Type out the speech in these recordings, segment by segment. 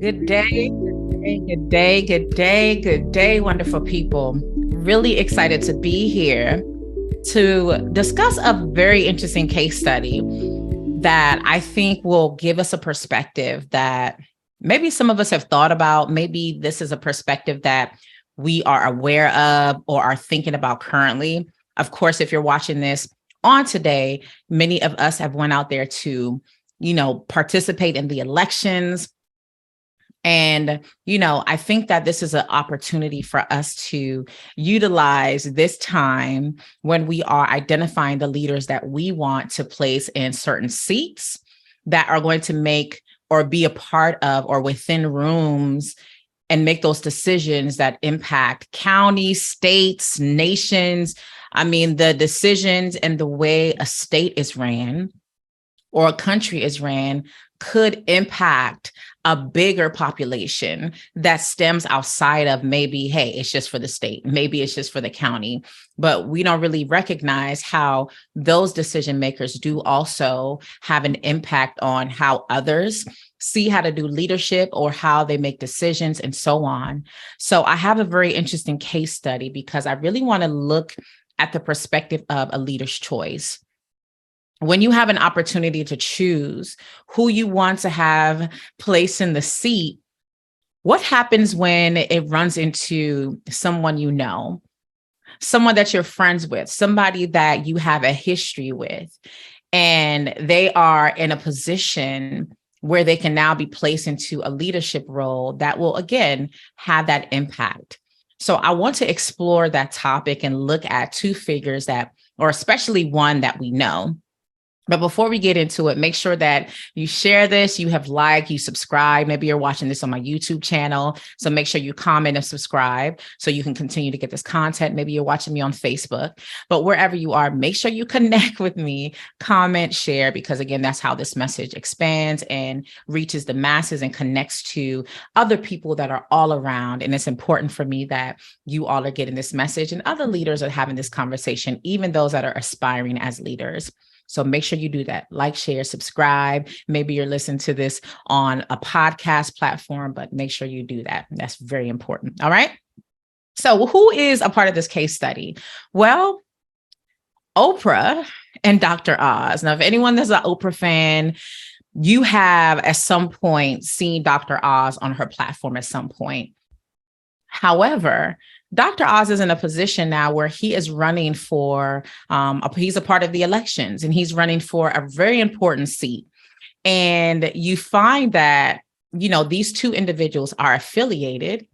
Good day, good day, good day, good day, good day, wonderful people. Really excited to be here to discuss a very interesting case study that I think will give us a perspective that maybe some of us have thought about. Maybe this is a perspective that we are aware of or are thinking about currently. Of course, if you're watching this on today, many of us have went out there to, participate in the elections. And, I think that this is an opportunity for us to utilize this time when we are identifying the leaders that we want to place in certain seats that are going to make or be a part of or within rooms and make those decisions that impact counties, states, nations. I mean, the decisions and the way a state is ran or a country is ran could impact a bigger population that stems outside of maybe, hey, it's just for the state, maybe it's just for the county, but we don't really recognize how those decision makers do also have an impact on how others see how to do leadership or how they make decisions and so on. So I have a very interesting case study because I really want to look at the perspective of a leader's choice. When you have an opportunity to choose who you want to have placed in the seat, what happens when it runs into someone you know, someone that you're friends with, somebody that you have a history with, and they are in a position where they can now be placed into a leadership role that will, again, have that impact. So I want to explore that topic and look at two figures or especially one that we know. But before we get into it, make sure that you share this, you have liked, you subscribe. Maybe you're watching this on my YouTube channel. So make sure you comment and subscribe so you can continue to get this content. Maybe you're watching me on Facebook, but wherever you are, make sure you connect with me, comment, share, because again, that's how this message expands and reaches the masses and connects to other people that are all around. And it's important for me that you all are getting this message and other leaders are having this conversation, even those that are aspiring as leaders. So make sure you do that. Like, share, subscribe. Maybe you're listening to this on a podcast platform, but make sure you do that. That's very important. All right. So who is a part of this case study? Well, Oprah and Dr. Oz. Now, if anyone that's an Oprah fan, you have at some point seen Dr. Oz on her platform at some point. However, Dr. Oz is in a position now where he is running for, he's a part of the elections and he's running for a very important seat. And you find that, these two individuals are affiliated.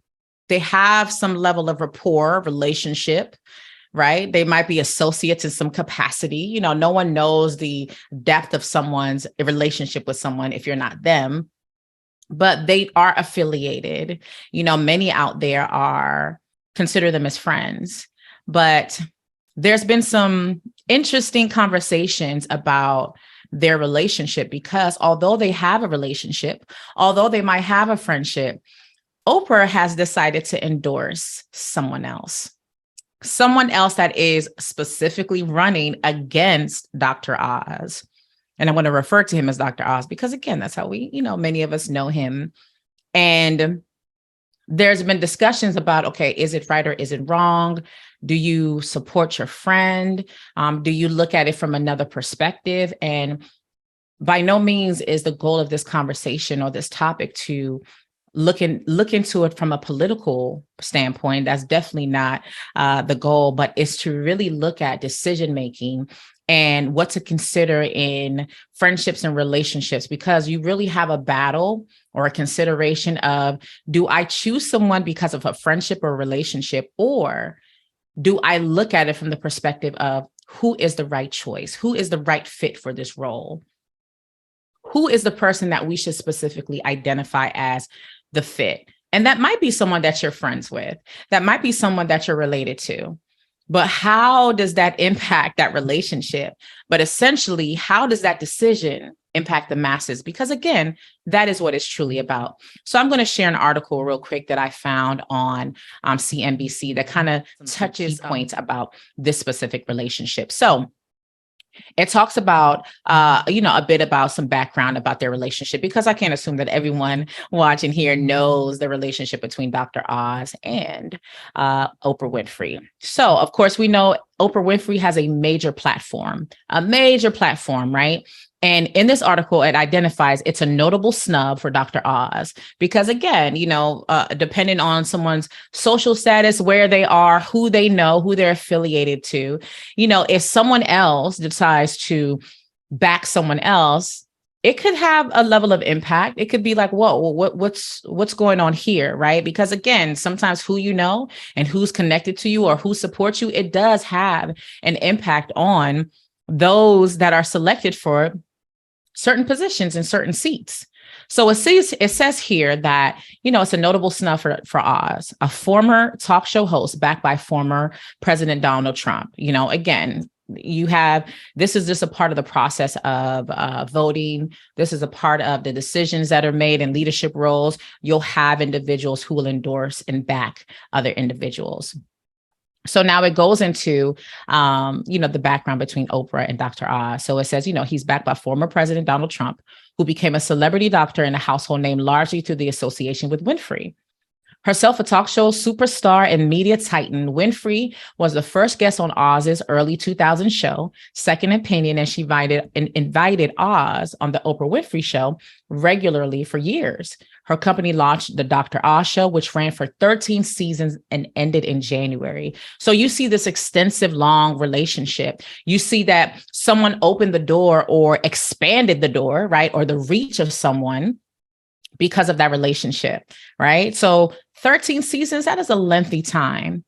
They have some level of rapport, relationship, right? They might be associates in some capacity. No one knows the depth of someone's relationship with someone if you're not them, but they are affiliated. Many out there consider them as friends, but there's been some interesting conversations about their relationship because although they have a relationship, although they might have a friendship, Oprah has decided to endorse someone else that is specifically running against Dr. Oz. And I want to refer to him as Dr. Oz because again, that's how many of us know him. And there's been discussions about, okay, is it right or is it wrong? Do you support your friend? Do you look at it from another perspective? And by no means is the goal of this conversation or this topic to look into it from a political standpoint. That's definitely not the goal, but it's to really look at decision-making and what to consider in friendships and relationships, because you really have a battle or a consideration of, do I choose someone because of a friendship or relationship, or do I look at it from the perspective of who is the right choice? Who is the right fit for this role? Who is the person that we should specifically identify as the fit? And that might be someone that you're friends with. That might be someone that you're related to. But how does that impact that relationship? But essentially, how does that decision impact the masses? Because again, that is what it's truly about. So I'm going to share an article real quick that I found on CNBC that kind of touches points about this specific relationship. So It talks about, a bit about some background about their relationship, because I can't assume that everyone watching here knows the relationship between Dr. Oz and Oprah Winfrey. So, of course, we know Oprah Winfrey has a major platform, right? And in this article, it identifies it's a notable snub for Dr. Oz because, again, depending on someone's social status, where they are, who they know, who they're affiliated to, if someone else decides to back someone else, it could have a level of impact. It could be like, whoa, what's going on here, right? Because, again, sometimes who you know and who's connected to you or who supports you, it does have an impact on those that are selected for certain positions in certain seats. So it says here that, it's a notable snub for Oz, a former talk show host backed by former President Donald Trump. Again, this is just a part of the process of voting. This is a part of the decisions that are made in leadership roles. You'll have individuals who will endorse and back other individuals. So now it goes into, the background between Oprah and Dr. Oz. So it says, he's backed by former President Donald Trump, who became a celebrity doctor and a household name largely through the association with Winfrey. Herself a talk show superstar and media titan, Winfrey was the first guest on Oz's early 2000 show, Second Opinion, and she invited Oz on the Oprah Winfrey Show regularly for years. Her company launched the Dr. Oz Show, which ran for 13 seasons and ended in January. So you see this extensive, long relationship. You see that someone opened the door or expanded the door, right? Or the reach of someone because of that relationship, right? So 13 seasons, that is a lengthy time.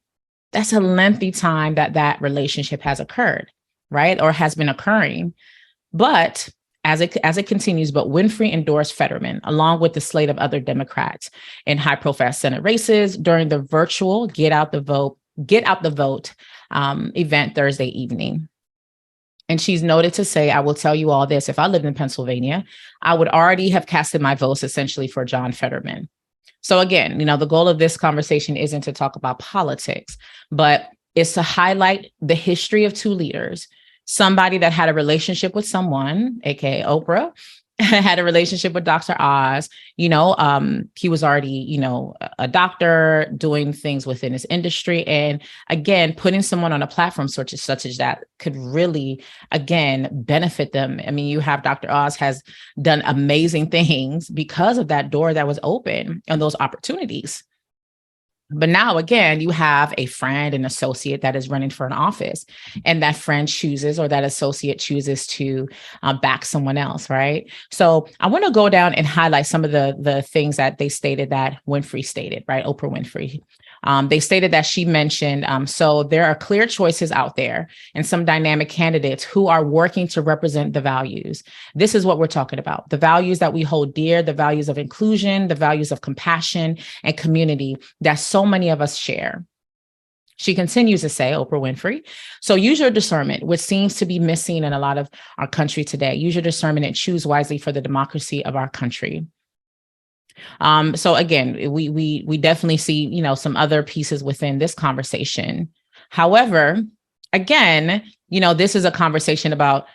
That's a lengthy time that relationship has occurred, right? Or has been occurring. But as it continues, but Winfrey endorsed Fetterman, along with the slate of other Democrats in high-profile Senate races during the virtual Get Out the Vote event Thursday evening. And she's noted to say, I will tell you all this, if I lived in Pennsylvania, I would already have casted my votes essentially for John Fetterman. So again, the goal of this conversation isn't to talk about politics, but it's to highlight the history of two leaders. Somebody that had a relationship with someone, aka Oprah, had a relationship with Dr. Oz. He was already, a doctor doing things within his industry. And again, putting someone on a platform such as that could really, again, benefit them. I mean, you have Dr. Oz has done amazing things because of that door that was open and those opportunities. But now, again, you have a friend, an associate that is running for an office, and that friend chooses, or that associate chooses to back someone else, right? So I want to go down and highlight some of the things that they stated that Winfrey stated, right? Oprah Winfrey. They stated that she mentioned, so there are clear choices out there and some dynamic candidates who are working to represent the values. This is what we're talking about. The values that we hold dear, the values of inclusion, the values of compassion and community that so many of us share. She continues to say, Oprah Winfrey, so use your discernment, which seems to be missing in a lot of our country today. Use your discernment and choose wisely for the democracy of our country. So again, we definitely see, some other pieces within this conversation. However, again, this is a conversation about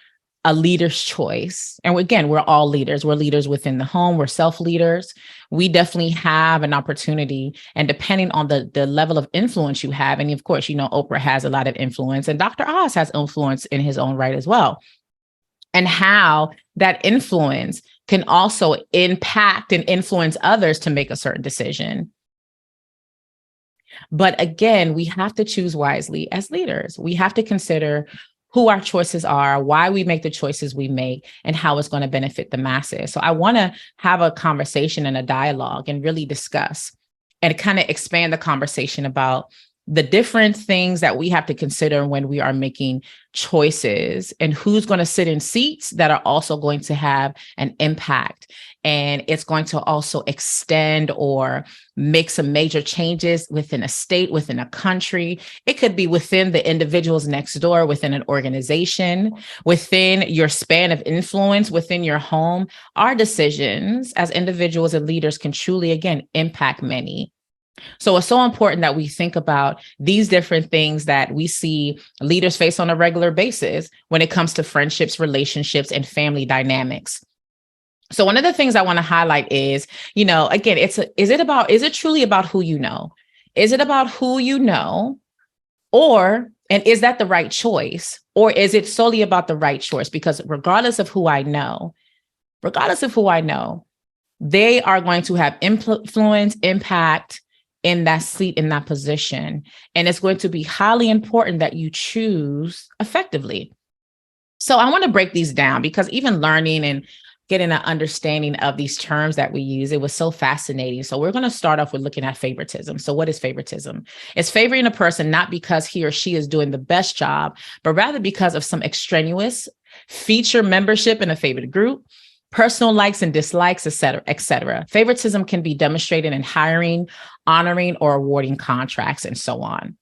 a leader's choice. And again, we're all leaders. We're leaders within the home. We're self-leaders. We definitely have an opportunity. And depending on the level of influence you have, and of course, Oprah has a lot of influence and Dr. Oz has influence in his own right as well. And how that influence can also impact and influence others to make a certain decision. But again, we have to choose wisely as leaders. We have to consider who our choices are, why we make the choices we make, and how it's going to benefit the masses. So I want to have a conversation and a dialogue and really discuss and kind of expand the conversation about the different things that we have to consider when we are making choices and who's going to sit in seats that are also going to have an impact. And it's going to also extend or make some major changes within a state, within a country. It could be within the individuals next door, within an organization, within your span of influence, within your home. Our decisions as individuals and leaders can truly, again, impact many. So it's so important that we think about these different things that we see leaders face on a regular basis when it comes to friendships, relationships, and family dynamics. So one of the things I want to highlight is, again, is it truly about who you know? Is it about who you know? And is that the right choice? Or is it solely about the right choice? Because regardless of who I know, they are going to have influence, impact in that seat, in that position. And it's going to be highly important that you choose effectively. So I want to break these down because even learning and getting an understanding of these terms that we use, it was so fascinating. So we're going to start off with looking at favoritism. So what is favoritism? It's favoring a person not because he or she is doing the best job, but rather because of some extraneous feature, membership in a favorite group, personal likes and dislikes, et cetera, et cetera. Favoritism can be demonstrated in hiring, honoring, or awarding contracts, and so on.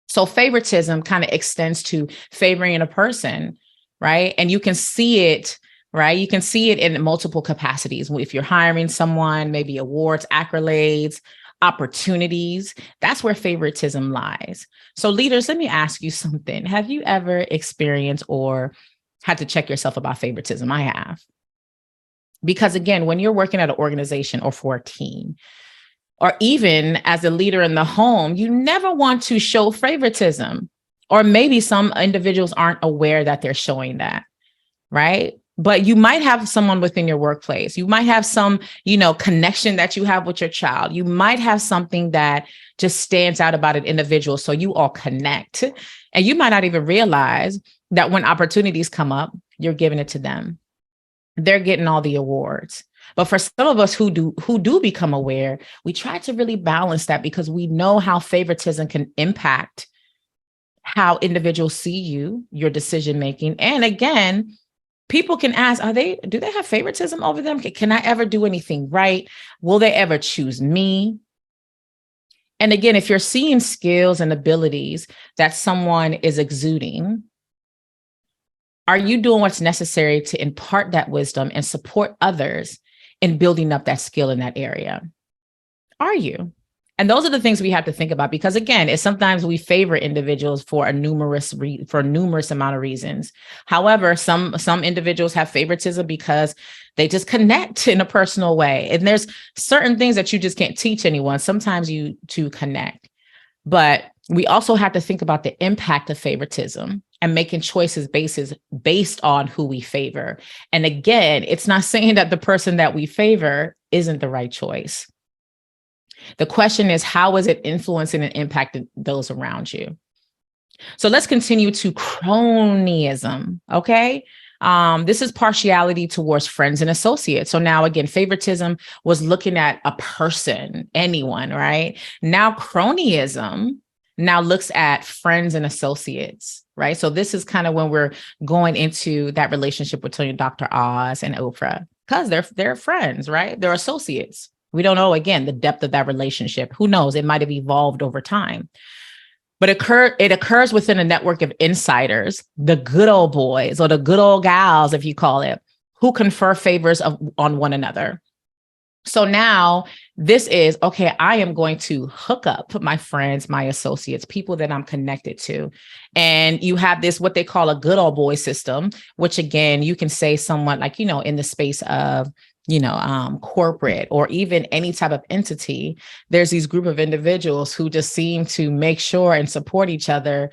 So favoritism kind of extends to favoring a person, right? And you can see it, right? You can see it in multiple capacities. If you're hiring someone, maybe awards, accolades, opportunities, that's where favoritism lies. So leaders, let me ask you something. Have you ever experienced or had to check yourself about favoritism? I have. Because again, when you're working at an organization or for a team, or even as a leader in the home, you never want to show favoritism. Or maybe some individuals aren't aware that they're showing that, right? But you might have someone within your workplace. You might have some, connection that you have with your child. You might have something that just stands out about an individual. So you all connect. And you might not even realize that when opportunities come up, you're giving it to them. They're getting all the awards. But for some of us who do become aware, we try to really balance that because we know how favoritism can impact how individuals see you, your decision making. And again, people can ask, do they have favoritism over them? Can I ever do anything right? Will they ever choose me? And again, if you're seeing skills and abilities that someone is exuding, are you doing what's necessary to impart that wisdom and support others in building up that skill in that area? Are you? And those are the things we have to think about, because again, it's sometimes we favor individuals for a numerous amount of reasons. However, some individuals have favoritism because they just connect in a personal way. And there's certain things that you just can't teach anyone. Sometimes you to connect, but we also have to think about the impact of favoritism and making choices based on who we favor. And again, it's not saying that the person that we favor isn't the right choice. The question is, how is it influencing and impacting those around you? So let's continue to cronyism, okay? This is partiality towards friends and associates. So now again, favoritism was looking at a person, anyone, right? Now cronyism now looks at friends and associates, right? So this is kind of when we're going into that relationship between Dr. Oz and Oprah, because they're friends, right? They're associates. We don't know, again, the depth of that relationship. Who knows? It might have evolved over time. But it occurs within a network of insiders, the good old boys or the good old gals, if you call it, who confer favors on one another. So now this is, okay, I am going to hook up my friends, my associates, people that I'm connected to. And you have this, what they call a good old boy system, which again, you can say somewhat like, in the space of, corporate or even any type of entity, there's these group of individuals who just seem to make sure and support each other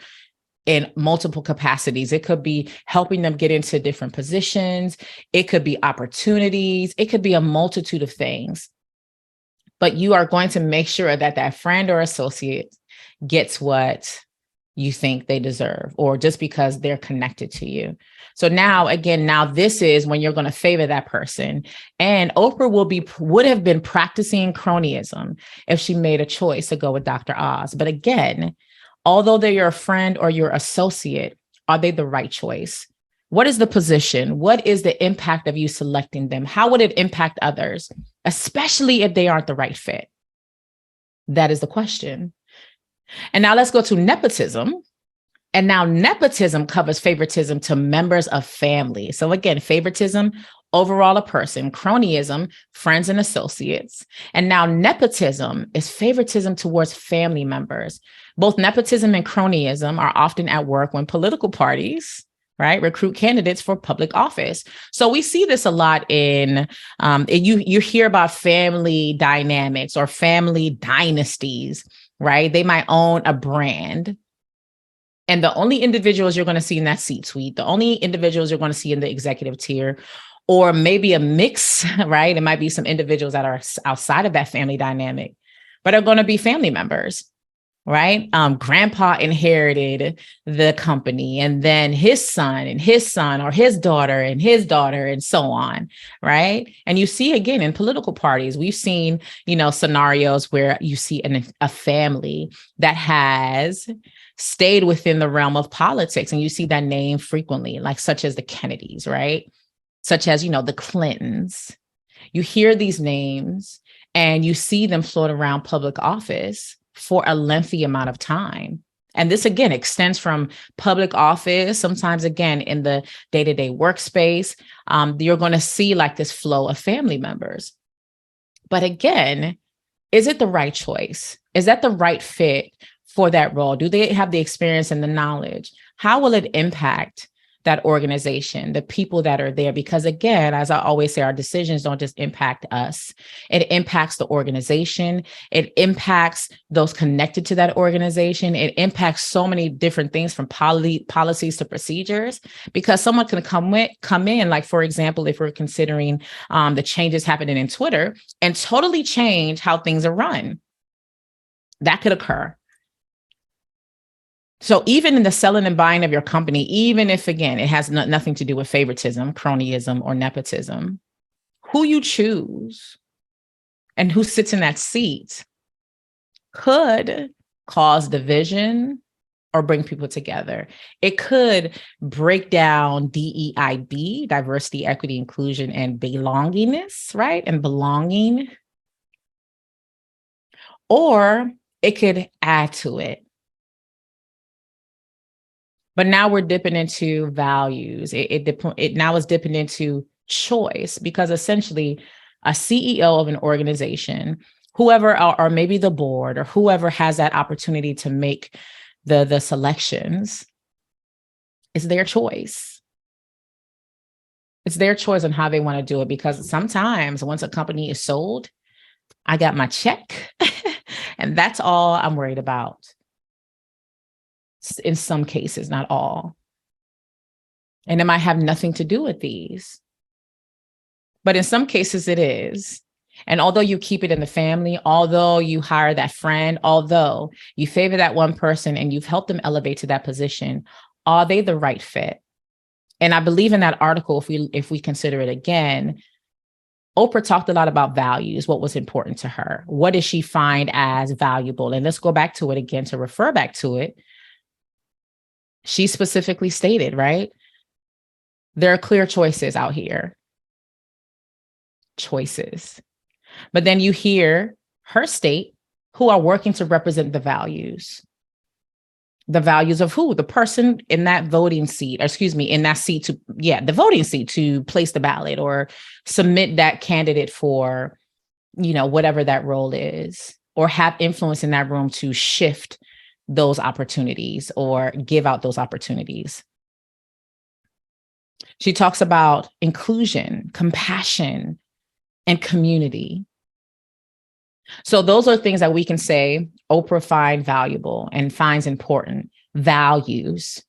in multiple capacities. It could be helping them get into different positions. It could be opportunities. It could be a multitude of things. But you are going to make sure that that friend or associate gets what you think they deserve, or just because they're connected to you. So now this is when you're going to favor that person. And Oprah would have been practicing cronyism if she made a choice to go with Dr. Oz. But again, although they're your friend or your associate, are they the right choice? What is the position? What is the impact of you selecting them? How would it impact others, especially if they aren't the right fit? That is the question. And now let's go to nepotism. And now nepotism covers favoritism to members of family. So again, favoritism overall a person, cronyism, friends and associates. And now nepotism is favoritism towards family members. Both nepotism and cronyism are often at work when political parties, right, recruit candidates for public office. So we see this a lot in, you hear about family dynamics or family dynasties, right? They might own a brand. And the only individuals you're going to see in that C-suite, the only individuals you're going to see in the executive tier, or maybe a mix, right? It might be some individuals that are outside of that family dynamic, but are going to be family members, right? Grandpa inherited the company, and then his son, or his daughter, and so on, right? And you see again in political parties, we've seen, scenarios where you see a family that has stayed within the realm of politics, and you see that name frequently, like such as the Kennedys, right? Such as, the Clintons. You hear these names and you see them float around public office for a lengthy amount of time. And this, again, extends from public office, sometimes, again, in the day-to-day workspace. You're going to see like this flow of family members. But again, is it the right choice? Is that the right fit for that role? Do they have the experience and the knowledge? How will it impact that organization, the people that are there? Because again, as I always say, our decisions don't just impact us. It impacts the organization. It impacts those connected to that organization. It impacts so many different things, from policies to procedures, because someone can come in, like, for example, if we're considering the changes happening in Twitter, and totally change how things are run. That could occur. So even in the selling and buying of your company, even if, again, it has nothing to do with favoritism, cronyism, or nepotism, who you choose and who sits in that seat could cause division or bring people together. It could break down DEIB, diversity, equity, inclusion, and belongingness, right? And belonging. Or it could add to it. But now we're dipping into values. It now is dipping into choice, because essentially a CEO of an organization, whoever, or maybe the board, or whoever has that opportunity to make the selections, it's their choice. It's their choice on how they want to do it, because sometimes once a company is sold, I got my check and that's all I'm worried about. In some cases, not all. And it might have nothing to do with these. But in some cases it is. And although you keep it in the family, although you hire that friend, although you favor that one person and you've helped them elevate to that position, are they the right fit? And I believe in that article, if we consider it again, Oprah talked a lot about values, what was important to her. What does she find as valuable? And let's go back to it again to refer back to it. She specifically stated, right? There are clear choices out here. Choices. But then you hear her state who are working to represent the values. The values of who? The person in that voting seat, in that seat the voting seat to place the ballot or submit that candidate for, whatever that role is, or have influence in that room to shift those opportunities or give out those opportunities. She talks about inclusion, compassion, and community. So those are things that we can say Oprah finds valuable and finds important, values,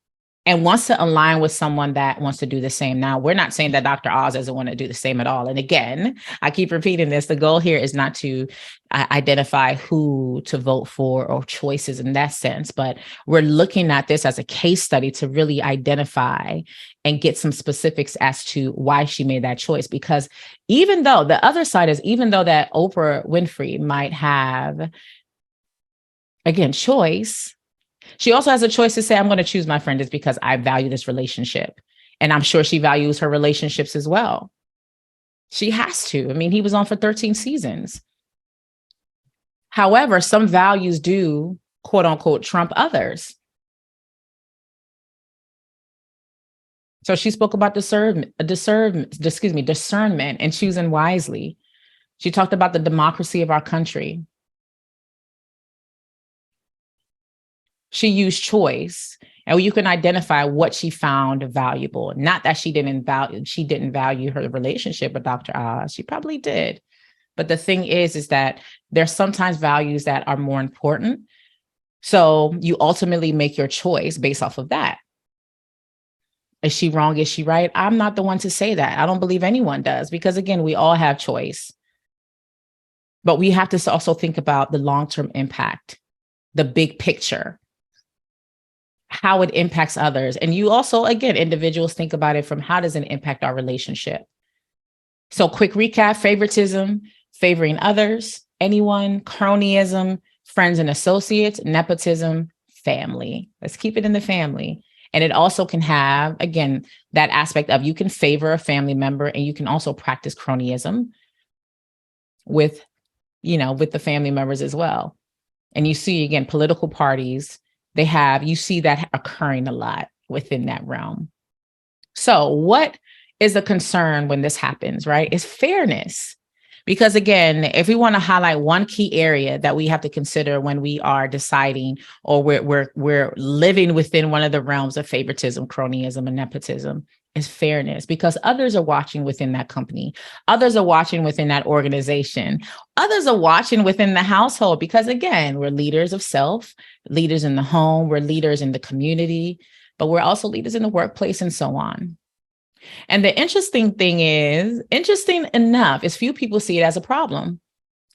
and wants to align with someone that wants to do the same. Now, we're not saying that Dr. Oz doesn't want to do the same at all. And again, I keep repeating this. The goal here is not to identify who to vote for or choices in that sense, but we're looking at this as a case study to really identify and get some specifics as to why she made that choice. Because even though the other side is, even though that Oprah Winfrey might have, again, choice, she also has a choice to say, I'm going to choose my friend is because I value this relationship. And I'm sure she values her relationships as well. She has to. I mean, he was on for 13 seasons. However, some values do, quote unquote, trump others. So she spoke about discernment and choosing wisely. She talked about the democracy of our country. She used choice, and you can identify what she found valuable. Not that she didn't value her relationship with Dr. Oz. She probably did. But the thing is that there's sometimes values that are more important. So you ultimately make your choice based off of that. Is she wrong? Is she right? I'm not the one to say that. I don't believe anyone does, because again, we all have choice. But we have to also think about the long-term impact, the big picture, how it impacts others. And you also, again, individuals think about it from how does it impact our relationship? So quick recap: favoritism, favoring others, anyone, cronyism, friends and associates, nepotism, family. Let's keep it in the family. And it also can have, again, that aspect of you can favor a family member, and you can also practice cronyism with the family members as well. And you see, again, political parties, you see that occurring a lot within that realm. So what is the concern when this happens, right? It's fairness. Because again, if we want to highlight one key area that we have to consider when we are deciding, or we're living within one of the realms of favoritism, cronyism, and nepotism, is fairness. Because others are watching within that company, others are watching within that organization, others are watching within the household. Because again, we're leaders of self, leaders in the home, we're leaders in the community, but we're also leaders in the workplace and so on. And the interesting thing is, interesting enough, is few people see it as a problem.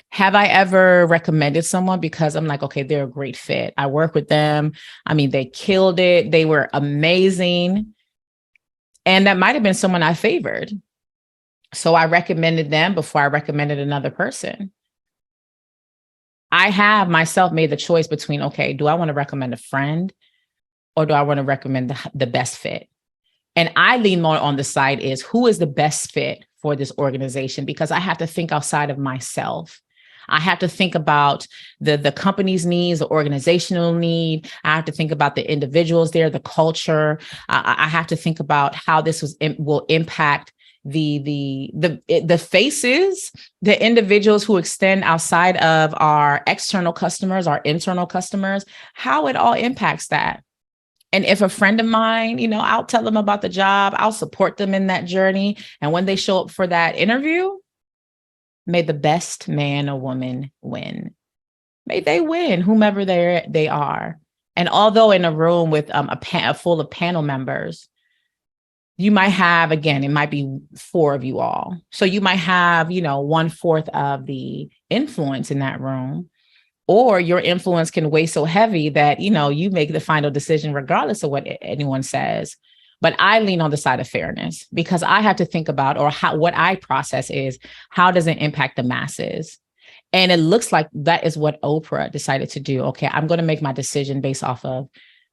Have I ever recommended someone because I'm like, okay, they're a great fit. I work with them. I mean, they killed it. They were amazing. And that might have been someone I favored. So I recommended them before I recommended another person. I have myself made the choice between, okay, do I want to recommend a friend, or do I want to recommend the best fit? And I lean more on the side is, who is the best fit for this organization? Because I have to think outside of myself. I have to think about the company's needs, the organizational need. I have to think about the individuals there, the culture. I have to think about how this will impact the faces, the individuals who extend outside of our external customers, our internal customers, how it all impacts that. And if a friend of mine, I'll tell them about the job, I'll support them in that journey. And when they show up for that interview, may the best man or woman win. May they win, whomever they are. And although in a room with full of panel members, you might have, again, it might be 4 of you all. So you might have, 1/4 of the influence in that room. Or your influence can weigh so heavy that, you make the final decision regardless of what anyone says. But I lean on the side of fairness, because I have to think about, what I process is, how does it impact the masses? And it looks like that is what Oprah decided to do. Okay, I'm going to make my decision based off of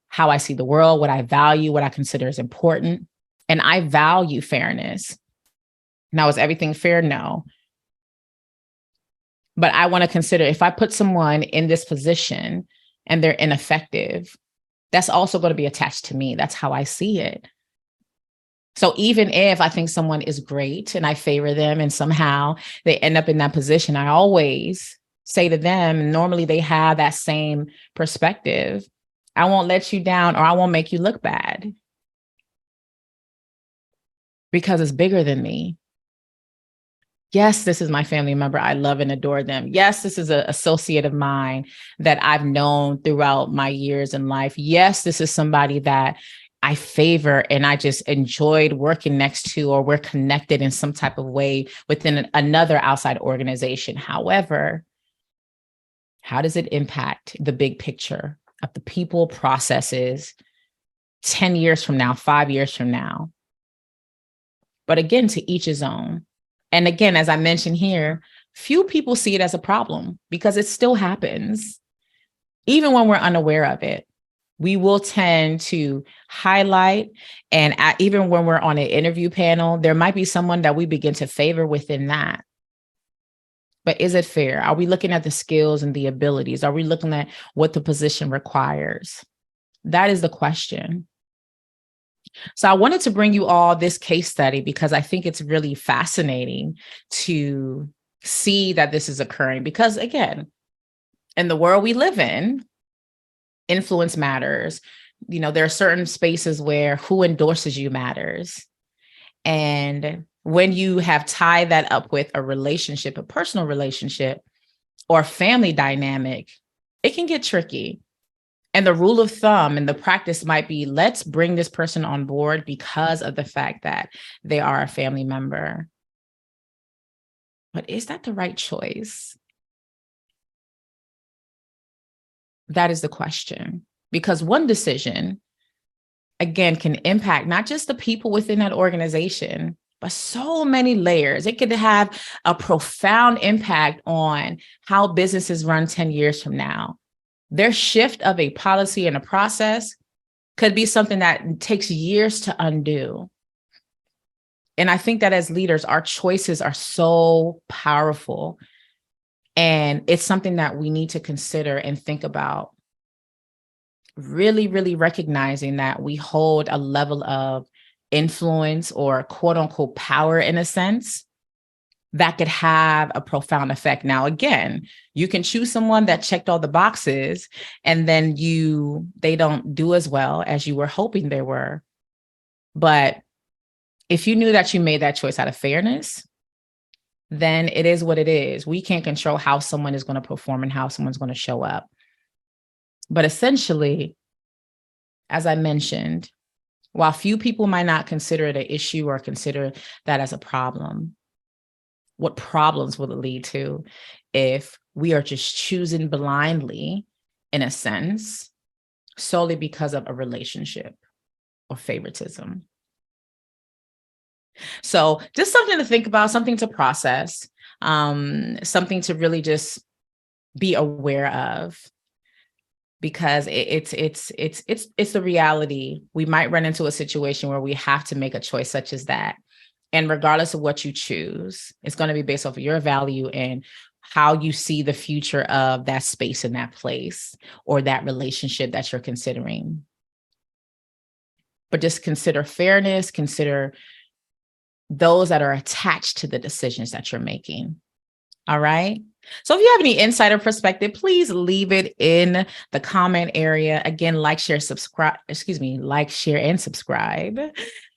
how I see the world, what I value, what I consider is important. And I value fairness. Now, is everything fair? No. But I want to consider, if I put someone in this position and they're ineffective, that's also going to be attached to me. That's how I see it. So even if I think someone is great and I favor them and somehow they end up in that position, I always say to them, normally they have that same perspective, I won't let you down, or I won't make you look bad, because it's bigger than me. Yes, this is my family member. I love and adore them. Yes, this is an associate of mine that I've known throughout my years in life. Yes, this is somebody that I favor and I just enjoyed working next to, or we're connected in some type of way within another outside organization. However, how does it impact the big picture of the people, processes, 10 years from now, 5 years from now? But again, to each his own. And again, as I mentioned here, few people see it as a problem, because it still happens. Even when we're unaware of it, we will tend to highlight. And even when we're on an interview panel, there might be someone that we begin to favor within that. But is it fair? Are we looking at the skills and the abilities? Are we looking at what the position requires? That is the question. So I wanted to bring you all this case study because I think it's really fascinating to see that this is occurring. Because again, in the world we live in, influence matters. There are certain spaces where who endorses you matters. And when you have tied that up with a relationship, a personal relationship, or family dynamic, it can get tricky. And the rule of thumb and the practice might be, let's bring this person on board because of the fact that they are a family member. But is that the right choice? That is the question. Because one decision, again, can impact not just the people within that organization, but so many layers. It could have a profound impact on how businesses run 10 years from now. Their shift of a policy and a process could be something that takes years to undo. And I think that as leaders, our choices are so powerful. And it's something that we need to consider and think about. Really, really recognizing that we hold a level of influence or quote unquote power in a sense that could have a profound effect. Now, again, you can choose someone that checked all the boxes and then they don't do as well as you were hoping they were. But if you knew that you made that choice out of fairness, then it is what it is. We can't control how someone is going to perform and how someone's going to show up. But essentially, as I mentioned, while few people might not consider it an issue or consider that as a problem, what problems will it lead to if we are just choosing blindly, in a sense, solely because of a relationship or favoritism? So just something to think about, something to process, something to really just be aware of, because it's the reality. We might run into a situation where we have to make a choice such as that. And regardless of what you choose, it's going to be based off of your value and how you see the future of that space in that place or that relationship that you're considering. But just consider fairness, consider those that are attached to the decisions that you're making. All right. So if you have any insider perspective, please leave it in the comment area. Again, like, share, and subscribe.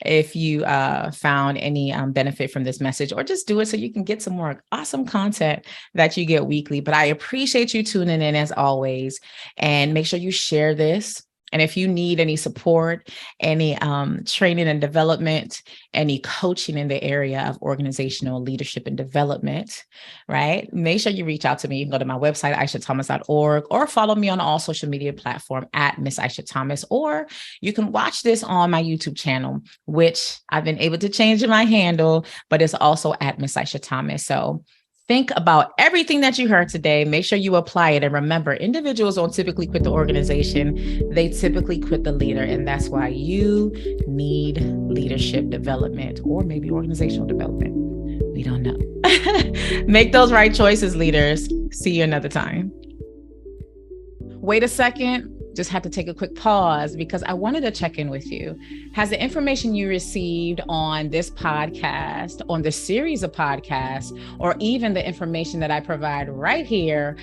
If you found any benefit from this message, or just do it so you can get some more awesome content that you get weekly. But I appreciate you tuning in as always, and make sure you share this. And if you need any support, any training and development, any coaching in the area of organizational leadership and development, right? Make sure you reach out to me. You can go to my website, aishathomas.org, or follow me on all social media platforms at Miss Aisha Thomas, or you can watch this on my YouTube channel, which I've been able to change my handle, but it's also at Miss Aisha Thomas. So think about everything that you heard today. Make sure you apply it. And remember, individuals don't typically quit the organization. They typically quit the leader. And that's why you need leadership development, or maybe organizational development. We don't know. Make those right choices, leaders. See you another time. Wait a second. Just had to take a quick pause because I wanted to check in with you. Has the information you received on this podcast, on the series of podcasts, or even the information that I provide right here,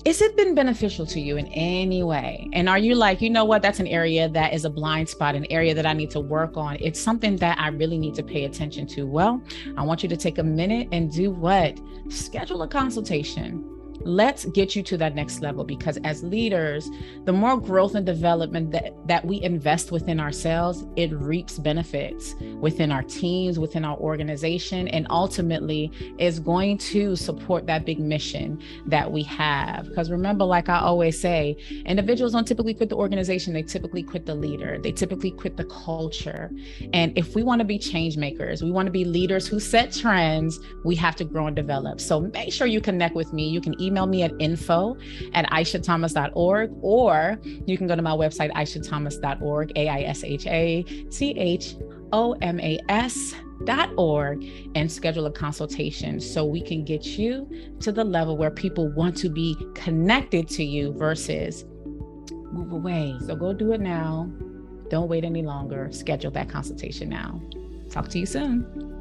has it been beneficial to you in any way? And are you like, you know what, that's an area that is a blind spot, an area that I need to work on. It's something that I really need to pay attention to. Well, I want you to take a minute and do what? Schedule a consultation. Let's get you to that next level, because as leaders, the more growth and development that we invest within ourselves, it reaps benefits within our teams, within our organization, and ultimately is going to support that big mission that we have. Because remember, like I always say, individuals don't typically quit the organization. They typically quit the leader. They typically quit the culture. And if we want to be change makers, we want to be leaders who set trends, we have to grow and develop. So make sure you connect with me. You can email me at info@aishathomas.org, or you can go to my website, aishathomas.org, aishathomas.org, and schedule a consultation so we can get you to the level where people want to be connected to you versus move away. So go do it now. Don't wait any longer. Schedule that consultation now. Talk to you soon.